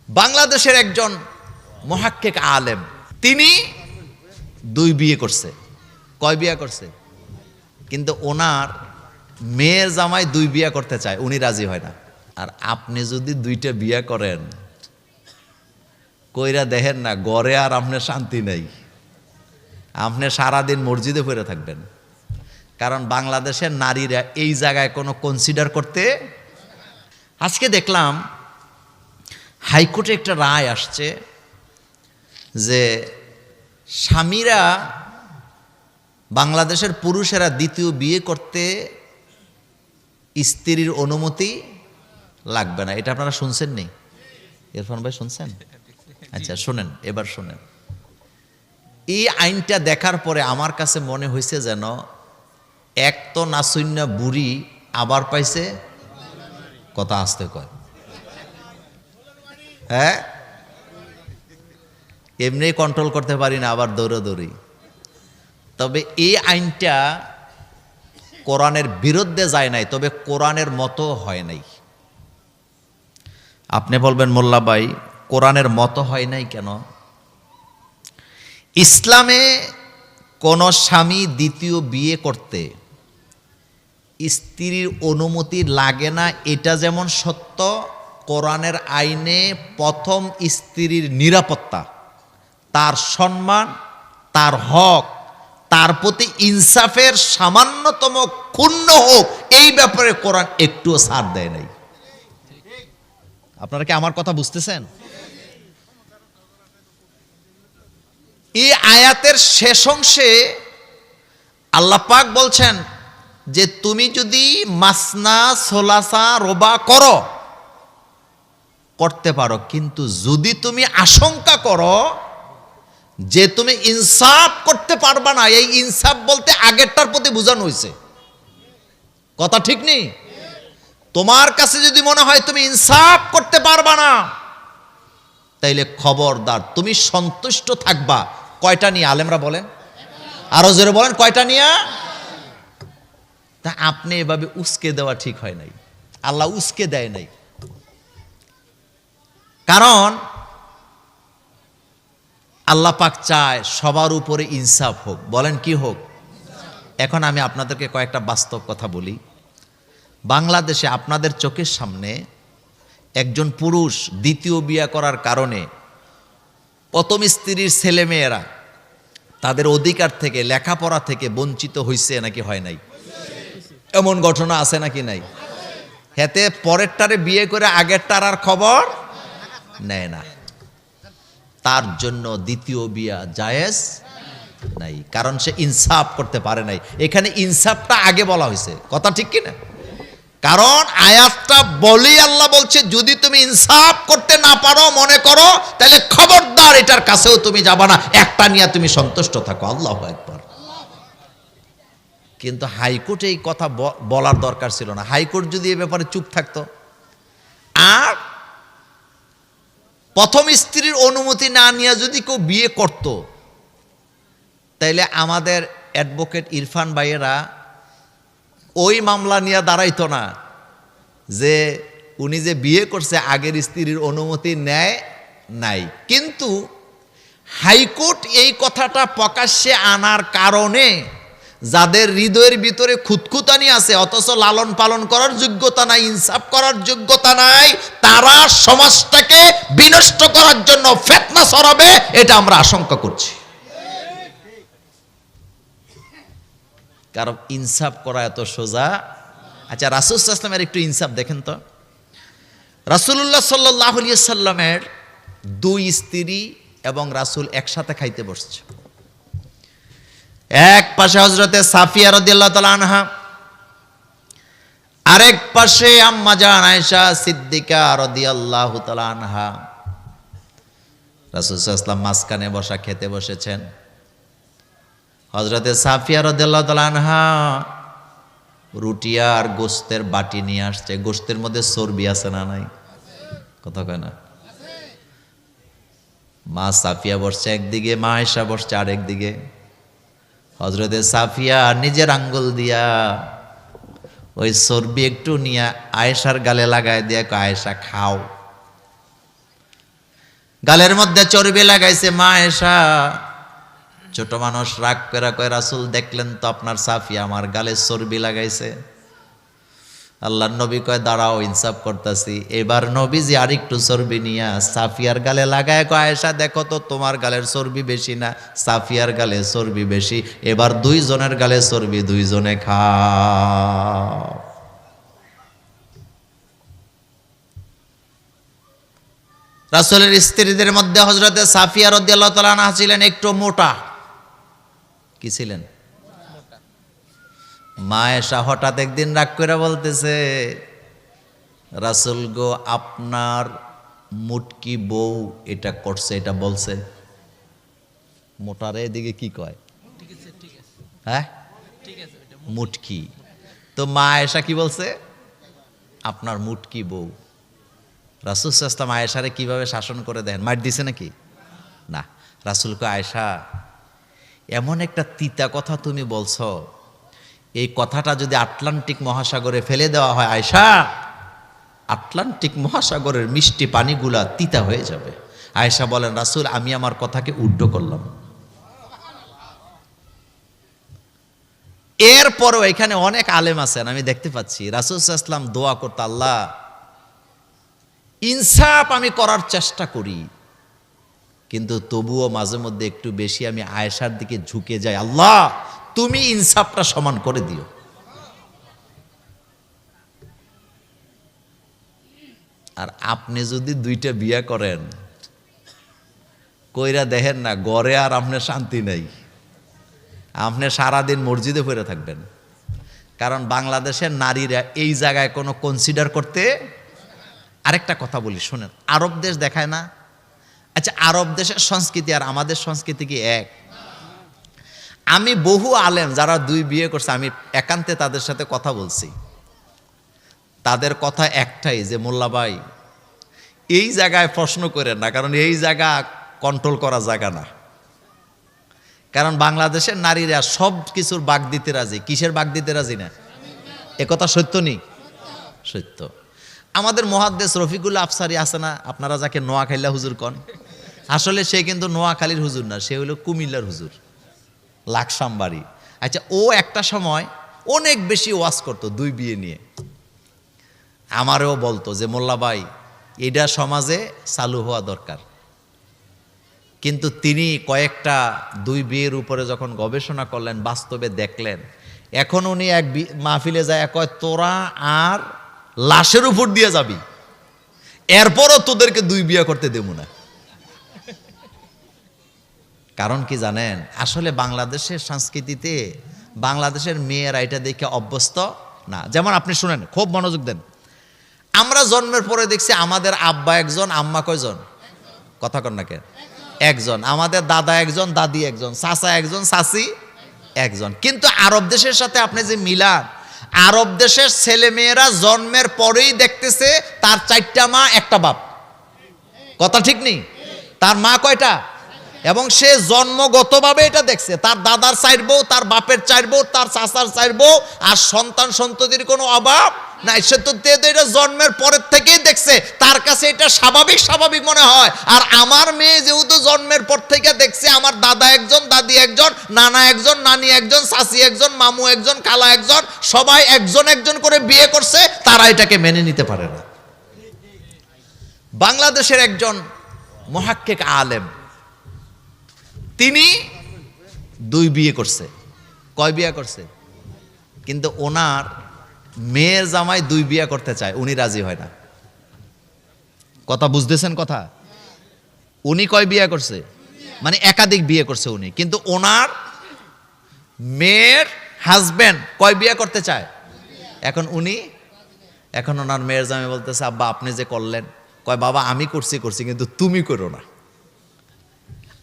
বাংলাদেশের একজন মুহাক্কিক আলেম, তিনি 2 বিয়ে করছে। কয় বিয়ে করছে? কিন্তু ওনার মেয়ের জামাই 2 বিয়ে করতে চায়, উনি রাজি হয় না। আর আপনি যদি 2টা বিয়ে করেন, কইরা দেখেন না, ঘরে আর আপনার শান্তি নেই, আপনি সারাদিন মসজিদে পড়ে থাকবেন। কারণ বাংলাদেশের নারীরা এই জায়গায় কোনো কনসিডার করতে। আজকে দেখলাম হাইকোর্টে একটা রায় আসছে যে স্বামীরা, বাংলাদেশের পুরুষেরা 2য় বিয়ে করতে স্ত্রীর অনুমতি লাগবে না। এটা আপনারা শুনছেন নি? ইরফান ভাই শুনছেন? আচ্ছা শোনেন, এবার শোনেন। এই আইনটা দেখার পরে আমার কাছে মনে হয়েছে যেন এক তো নাসুন্না বুড়ি আবার পাইছে কথা আসতে কয়। হ্যাঁ, এমনি কন্ট্রোল করতে পারি না, আবার দৌড়াদৌড়ি। তবে এই আইনটা কোরআনের বিরুদ্ধে যায় নাই, তবে কোরআনের মতো হয় নাই। আপনি বলবেন মোল্লা ভাই কোরআনের মতো হয় নাই কেন? ইসলামে কোন স্বামী 2য় বিয়ে করতে স্ত্রীর অনুমতি লাগে না, এটা যেমন সত্য, কোরআনের আইনে প্রথম স্ত্রীর নিরাপত্তা, তার সম্মান, তার হক, তার প্রতি ইনসাফের সামান্যতম ক্ষুণ্ণ হোক, এই ব্যাপারে কোরআন একটুও ছাড় দেয় নাই। আপনারা কি আমার কথা বুঝতেছেন? এই আয়াতের শেষ অংশে আল্লাহ পাক বলছেন যে তুমি যদি মাসনা সোলাসা রোবা করতে পারো, কিন্তু যদি তুমি আশঙ্কা করো যে তুমি ইনসাফ করতে পারবা না, এই ইনসাফ বলতে আগেরটার প্রতি বোঝানো হয়েছে। কথা ঠিক নেই? তোমার কাছে যদি মনে হয় তুমি ইনসাফ করতে পারবা না, তাইলে খবরদার তুমি সন্তুষ্ট থাকবা কয়টা নিয়ে? আলেমরা বলেন, আরো জোরে বলেন, কয়টা নিয়ে? তা আপনি এভাবে উস্কে দেওয়া ঠিক হয় নাই, আল্লাহ উস্কে দেয় নাই। কারণ আল্লাহ পাক চায় সবার উপরে ইনসাফ হোক। বলেন কি হোক? এখন আমি আপনাদেরকে কয়েকটা বাস্তব কথা বলি। বাংলাদেশে আপনাদের চোখের সামনে একজন পুরুষ 2য় বিয়ে করার কারণে প্রথম স্ত্রীর ছেলেমেয়েরা তাদের অধিকার থেকে, লেখাপড়া থেকে বঞ্চিত হয়েছে নাকি হয় নাই? এমন ঘটনা আছে নাকি নাই? হেতে পরেরটারে বিয়ে করে আগেরটার আর খবর নেয় না। তার জন্য 2য় বিয়া জায়েজ নাই, কারণ সে ইনসাফ করতে পারে নাই। এখানে ইনসাফটা আগে বলা হয়েছে। কথা ঠিক কিনা? কারণ আয়াতটা বলেই আল্লাহ বলছে যদি তুমি ইনসাফ করতে না পারো মনে করো, তাহলে খবরদার এটার কাছেও তুমি যাবা না, একটা নিয়ে তুমি সন্তুষ্ট থাকো। আল্লাহু আকবার। কিন্তু হাইকোর্টে এই কথা বলার দরকার ছিল না। হাইকোর্ট যদি এ ব্যাপারে চুপ থাকতো, আর প্রথম স্ত্রীর অনুমতি না নিয়ে যদি কেউ বিয়ে করত, তাইলে আমাদের অ্যাডভোকেট ইরফান ভাইয়েরা ওই মামলা নিয়ে দাঁড়াইতো না যে উনি যে বিয়ে করছে আগের স্ত্রীর অনুমতি নেয় নাই। কিন্তু হাইকোর্ট এই কথাটা প্রকাশ্যে আনার কারণে যাদের হৃদয়ের ভিতরে খুঁতখুঁতানি আছে, অথচ লালন পালন করার যোগ্যতা নাই, ইনসাফ করার যোগ্যতা নাই, তারা সমাজটাকে বিনষ্ট করার জন্য ফিতনা ছড়াবে, এটা আমরা আশঙ্কা করছি। কারণ ইনসাফ করা এত সোজা? আচ্ছা, রাসূল সাল্লাল্লাহু আলাইহি ওয়াসাল্লামের একটু ইনসাফ দেখেন তো। রাসূলুল্লাহ সাল্লাল্লাহু আলাইহি ওয়াসাল্লামের 2 স্ত্রী এবং রাসূল একসাথে খাইতে বসছে। এক পাশে হযরতে সাফিয়া রাদিয়াল্লাহু তাআলা আনহা, আরেক পাশে আম্মা জান আয়েশা সিদ্দিকা রাদিয়াল্লাহু তাআলা আনহা। রাসূল সাল্লাল্লাহু আলাইহি ওয়াসাল্লাম মাঝখানে বসা খেতে বসেছেন। হযরতে সাফিয়া রাদিয়াল্লাহু তাআলা আনহা রুটি আর গোশতের বাটি নিয়ে আসছে। গোশতের মধ্যে চর্বি আছে না নাই? কথা কয় না? মা সাফিয়া বসছে একদিকে, মা আয়েশা বসছে আরেক দিকে। হযরতে সাফিয়া নিজের আঙ্গুল দিয়া ওই চর্বি একটু নিয়ে আয়েশার গালে লাগায় দিয়া, আয়েশা খাও। গালের মধ্যে চর্বি লাগাইছে। মা আয়েশা ছোট মানুষ রাগ করে কয়, রাসূল দেখলেন তো আপনার সাফিয়া আমার গালে চর্বি লাগাইছে। আল্লাহর নবী কয়, দাঁড়াও ইনসাফ করতেছি। এবার নবীজি আরেকটু চর্বি নিয়া সাফিয়ার গালে লাগায় কয়, আয়েশা দেখো তো তোমার গালের চর্বি বেশি না সাফিয়ার গালে চর্বি বেশি, এবার দুইজনের গালে চর্বি দুইজনে খাও। রাসূলের স্ত্রীদের মধ্যে হযরতে সাফিয়া রাদিয়াল্লাহু তাআলা আনহা ছিলেন একটু মোটা। কি ছিলেন? মা আয়েশা হঠাৎ একদিন রাগ করে বলতেছে, রাসূল গো আপনার মুটকি বউ এটা করছে, এটা বলছে। মোটারে এদিকে কি কয়? হ্যাঁ মুটকি। তো মা আয়েশা কি বলছে? আপনার মুটকি বউ। রাসূল সাল্লাল্লাহু আলাইহি ওয়াসাল্লাম আয়েশারে কিভাবে শাসন করে দেন? মার দিছে নাকি? না। রাসূল কয়, আয়েশা এমন একটা তিতা কথা তুমি বলছো, এই কথাটা যদি আটলান্টিক মহাসাগরে ফেলে দেওয়া হয় আয়েশা, আটলান্টিক মহাসাগরের মিষ্টি পানিগুলা তিতা হয়ে যাবে। আয়েশা বলেন, রাসূল আমি আমার কথাকে উল্টো করলাম। এরপরও এখানে অনেক আলেম আছেন আমি দেখতে পাচ্ছি, রাসূল সাল্লাল্লাহু আলাইহি ওয়াসাল্লাম দোয়া করতে, আল্লাহ ইনসাফ আমি করার চেষ্টা করি, কিন্তু তবুও মাঝে মধ্যে একটু বেশি আমি আয়েশার দিকে ঝুঁকে যাই, আল্লাহ তুমি ইনসাফটা সমান করে দিও। আর আপনি যদি দুইটা বিয়ে করেন, কইরা দেখেন না ঘরে আর আপনার শান্তি নেই, আপনি সারাদিন মসজিদে পড়ে থাকবেন। কারণ বাংলাদেশের নারীরা এই জায়গায় কোনো কনসিডার করতে। আরেকটা কথা বলি শোনেন, আরব দেশ দেখায় না? আচ্ছা আরব দেশের সংস্কৃতি আর আমাদের সংস্কৃতি কি এক? আমি বহু আলেম যারা দুই বিয়ে করছে, আমি একান্তে তাদের সাথে কথা বলছি, তাদের কথা একটাই যে মোল্লা ভাই এই জায়গায় প্রশ্ন করেন না, কারণ এই জায়গা কন্ট্রোল করা জায়গা না। কারণ বাংলাদেশের নারীরা সব কিছুর বাগ দিতে রাজি। কিসের বাগ দিতে রাজি না? একথা সত্য নেই? সত্য। আমাদের মুহাদ্দিস রফিকুল আফসারি আছে না, আপনারা যাকে নোয়াখালীর হুজুর কন, আসলে সে কিন্তু নোয়াখালীর হুজুর না, সে হলো কুমিল্লার হুজুর, লাকসামবাড়ি। আচ্ছা ও একটা সময় অনেক বেশি ওয়াজ করতো দুই বিয়ে নিয়ে। আমারও বলতো যে মোল্লা ভাই এটা সমাজে চালু হওয়া দরকার। কিন্তু তিনি কয়েকটা দুই বিয়ের উপরে যখন গবেষণা করলেন, বাস্তবে দেখলেন, এখন উনি এক মাহফিলে যায় কয়, তোরা আর লাশের উপর দিয়ে যাবি, এরপরও তোদেরকে দুই বিয়ে করতে দেব না। কারণ কি জানেন? আসলে বাংলাদেশের সংস্কৃতিতে বাংলাদেশের মেয়েরা এটা দেখে অভ্যস্ত না। যেমন আপনি শুনেন, খুব মনোযোগ দেন, আমরা জন্মের পরে দেখছি আমাদের আব্বা একজন, আম্মা কয়জন? কথা কন না কেন? একজন। আমাদের দাদা একজন, দাদি একজন, চাচা একজন, চাচি একজন। কিন্তু আরব দেশের সাথে আপনি যে মিলান, আরব দেশের ছেলে মেয়েরা জন্মের পরেই দেখতেছে তার 4টা মা একটা বাপ। কথা ঠিক নেই? তার মা কয়টা? এবং সে জন্মগতভাবে এটা দেখছে, তার দাদার 4 বউ, তার বাপের 4 বউ, তার চাচার 4 বউ, আর সন্তান সন্ততির কোনো অভাব নাই। সে তো এটা জন্মের পরের থেকেই দেখছে, তার কাছে এটা স্বাভাবিক স্বাভাবিক মনে হয়। আর আমার মেয়ে যেহেতু জন্মের পর থেকে দেখছে আমার দাদা একজন, দাদি একজন, নানা একজন, নানি একজন, চাচি একজন, মামু একজন, খালা একজন, সবাই একজন একজন করে বিয়ে করছে, তারা এটাকে মেনে নিতে পারে না। বাংলাদেশের একজন মুহাক্কিক আলেম, তিনি 2 বিয়ে করছে। কয় বিয়ে করছে? কিন্তু ওনার মেয়ের জামাই 2 বিয়ে করতে চায়, উনি রাজি হয় না। কথা বুঝতেছেন কথা? উনি কয় বিয়ে করছে? মানে একাধিক বিয়ে করছে উনি, কিন্তু ওনার মেয়ের হাজবেন্ড কয় বিয়ে করতে চায়? এখন ওনার মেয়ের জামাই বলতেছে, আব্বা আপনি যে করলেন, কয় বাবা আমি করছি কিন্তু তুমি করো না।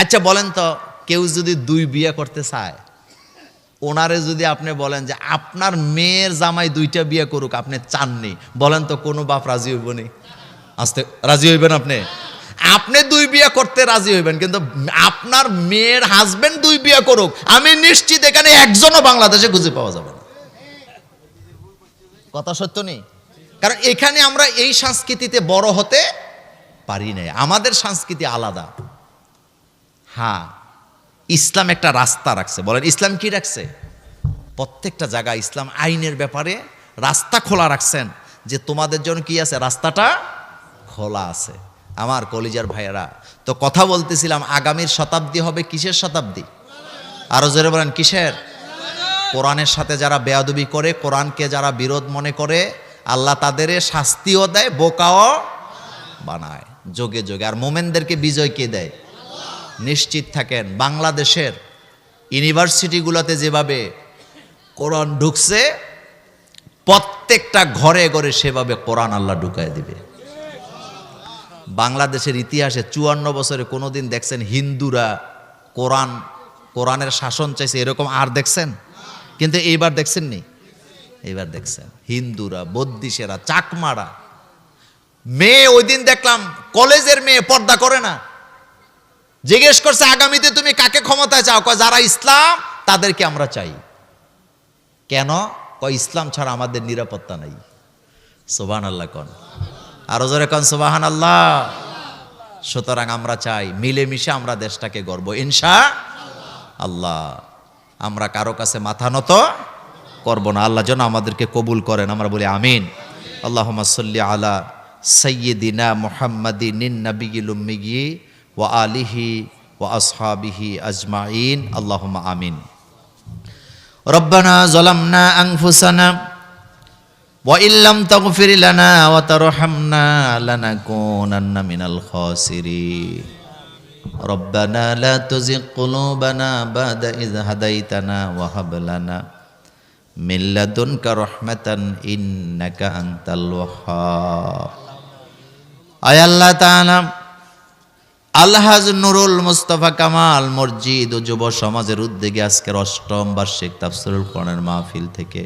আচ্ছা বলেন তো, কেউ যদি 2 বিয়ে করতে চায়, ওনারে যদি আপনি বলেন যে আপনার মেয়ের জামাই 2টা বিয়ে করুক, আপনি চাননি, বলেন তো কোনো বাপ রাজি হইব নি? আস্তে রাজি হইবেন? আপনি 2 বিয়ে করতে রাজি হইবেন, কিন্তু আপনার মেয়ের হাজবেন্ড 2 বিয়ে করুক, আমি নিশ্চিত এখানে একজনও বাংলাদেশে খুঁজে পাওয়া যাবে না। কথা সত্য নেই? কারণ এখানে আমরা এই সংস্কৃতিতে বড় হতে পারি নাই। আমাদের সংস্কৃতি আলাদা। হ্যাঁ, ইসলাম একটা রাস্তা রাখছে। বলেন ইসলাম কি রাখছে? প্রত্যেকটা জায়গায় ইসলাম আইনের ব্যাপারে রাস্তা খোলা রাখছেন, যে তোমাদের জন্য কি আছে, রাস্তাটা খোলা আছে। আমার কলিজার ভাইয়েরা, তো কথা বলতেছিলাম আগামীর শতাব্দী হবে কিসের শতাব্দী? আরো জোরে বলেন কিসের? কোরআনের সাথে যারা বেয়াদবি করে, কোরআনকে যারা বিরোধ মনে করে, আল্লাহ তাদের শাস্তিও দেয়, বোকাও বানায় যোগে যোগে। আর মোমেনদেরকে বিজয় কে দেয়? নিশ্চিত থাকেন, বাংলাদেশের ইউনিভার্সিটিগুলোতে যেভাবে কোরআন ঢুকছে, প্রত্যেকটা ঘরে ঘরে সেভাবে কোরআন আল্লাহ ঢুকায় দিবে। বাংলাদেশের ইতিহাসে 54 বছরে কোনোদিন দেখছেন হিন্দুরা কোরআনের শাসন চাইছে এরকম আর দেখছেন? কিন্তু এইবার দেখছেন নি? এইবার দেখছেন হিন্দুরা, বদ্দিসেরা, চাকমারা, মেয়ে ওই দিন দেখলাম কলেজের মেয়ে পর্দা করে না। জিজ্ঞেস করছে আগামীতে তুমি কাকে ক্ষমতায় চাও? কয় যারা ইসলাম তাদেরকে আমরা চাই। কেন? কয় ইসলাম ছাড়া আমাদের নিরাপত্তা নাই। সুবহানাল্লাহ কোন, আরো জোরে কোন সুবহানাল্লাহ। সুতরাং আমরা চাই মিলেমিশে আমরা দেশটাকে গড়ব ইনশাআল্লাহ। আমরা কারো কাছে মাথা নত করব না। আল্লাহ যেন আমাদেরকে কবুল করেন, আমরা বলি আমিন। আল্লাহুম্মা সাল্লি আলা সাইয়্যিদিনা মুহাম্মাদিন নাবিয়্যিল উম্মিয়্যি ওয়া আলিহি ওয়া আসহাবিহি আজমাইন, আল্লাহুম্মা আমিন। রব্বানা যালামনা আনফুসানা ওয়া ইল্লাম তাগফির লানা ওয়া তারহামনা লানাকুনান্না মিনাল খাসিরিন। রব্বানা লা তুযিগ কুলুবানা বা'দা ইয হাদাইতানা ওয়া হাব লানা মিন লাদুনকা রাহমাতান ইন্নাকা আনতাল ওয়াহ্হাব। আয় আল্লাহ তাআলা, আলহাজ নুরুল মুস্তাফা কামাল মসজিদ ও যুব সমাজের উদ্যোগে আজকের ৮ম বার্ষিক তাফসীরুল কোরআনের মাহফিল থেকে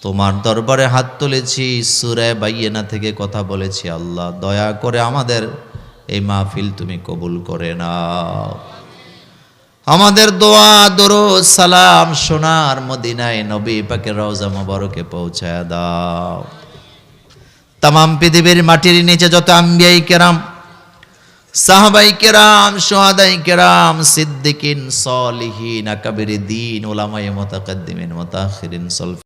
তোমার দরবারে হাত তুলেছি, সূরা বাইয়িনা থেকে কথা বলেছি। আল্লাহ দয়া করে আমাদের এই মাহফিল তুমি কবুল করে নাও। আমাদের দোয়া দরুদ সালাম সোনার মদিনায় নবী পাকের রওজা মোবারকে পৌঁছায় দাও। তামাম পৃথিবীর মাটির নিচে যত আম্বিয়াই কেরাম, সাহাবাই কেরাম, শুহাদাই কেরাম, সিদ্দিকিন, সলিহিন, আকাবির দ্বীন, উলামায়ে মুতাকাদ্দিমিন, মুতাআখিরিন,